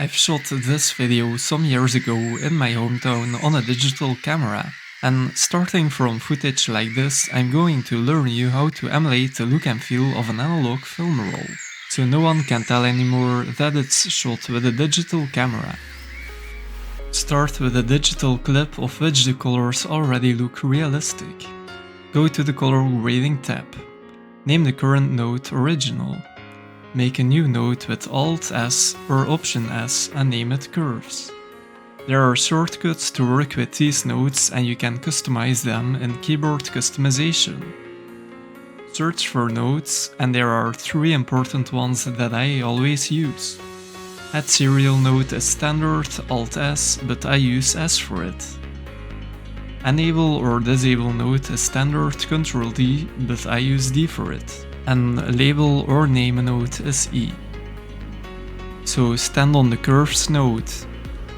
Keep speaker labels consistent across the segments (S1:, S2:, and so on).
S1: I've shot this video some years ago in my hometown on a digital camera, and starting from footage like this, I'm going to learn you how to emulate the look and feel of an analog film roll, so no one can tell anymore that it's shot with a digital camera. Start with a digital clip of which the colors already look realistic. Go to the color grading tab. Name the current node Original. Make a new node with Alt-S or Option-S and name it Curves. There are shortcuts to work with these nodes and you can customize them in keyboard customization. Search for nodes, and there are 3 important ones that I always use. Add serial node is standard Alt-S, but I use S for it. Enable or disable node is standard Ctrl-D, but I use D for it. And label or name a node is E. So stand on the curves node.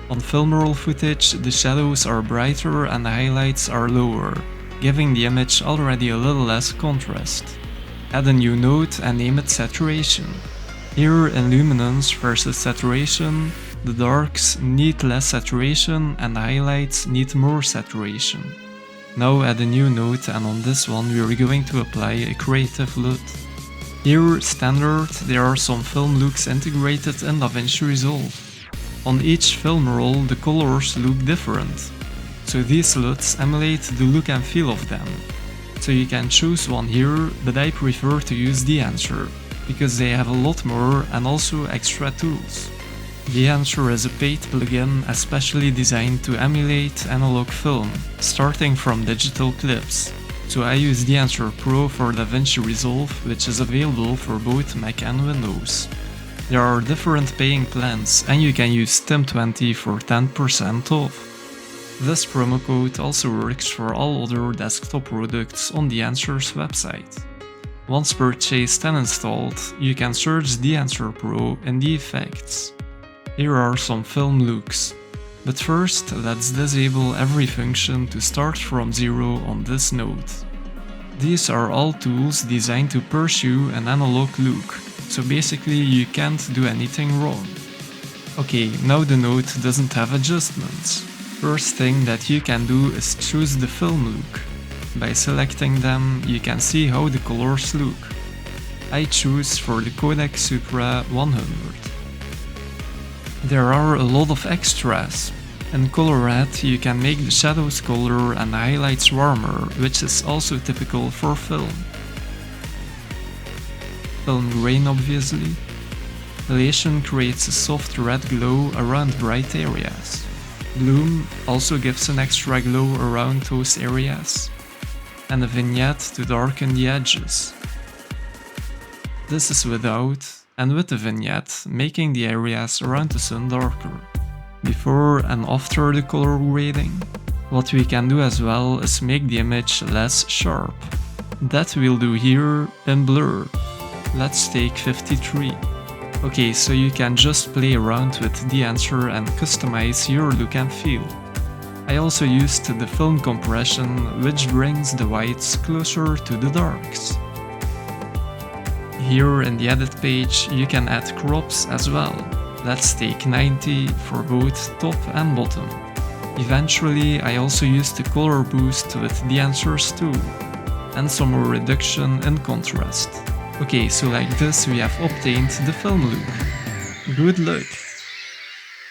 S1: On film roll footage, the shadows are brighter and the highlights are lower, giving the image already a little less contrast. Add a new node and name it Saturation. Here in luminance versus saturation, the darks need less saturation and the highlights need more saturation. Now add a new node, and on this one we are going to apply a creative LUT. Here, standard, there are some film looks integrated in DaVinci Resolve. On each film roll the colors look different, so these LUTs emulate the look and feel of them. So you can choose one here, but I prefer to use DaVinci, because they have a lot more and also extra tools. DaVinci is a paid plugin especially designed to emulate analog film, starting from digital clips. So I use DaVinci Pro for DaVinci Resolve, which is available for both Mac and Windows. There are different paying plans, and you can use TIM20 for 10% off. This promo code also works for all other desktop products on DaVinci's website. Once purchased and installed, you can search DaVinci Pro in the effects. Here are some film looks. But first, let's disable every function to start from 0 on this node. These are all tools designed to pursue an analog look, so basically you can't do anything wrong. Okay, now the node doesn't have adjustments. First thing that you can do is choose the film look. By selecting them, you can see how the colors look. I choose for the Codec Supra 100. There are a lot of extras. In Colorad, you can make the shadows colder and the highlights warmer, which is also typical for film. Film grain, obviously. Elation creates a soft red glow around bright areas. Bloom also gives an extra glow around those areas. And a vignette to darken the edges. This is without, and with the vignette, making the areas around the sun darker. Before and after the color grading. What we can do as well is make the image less sharp. That we'll do here in blur. Let's take 53. Okay, so you can just play around with DaVinci and customize your look and feel. I also used the film compression, which brings the whites closer to the darks. Here in the edit page you can add crops as well. Let's take 90 for both top and bottom. Eventually I also used the color boost with DaVinci's tool, and some more reduction in contrast. Okay, so like this we have obtained the film look. Good luck!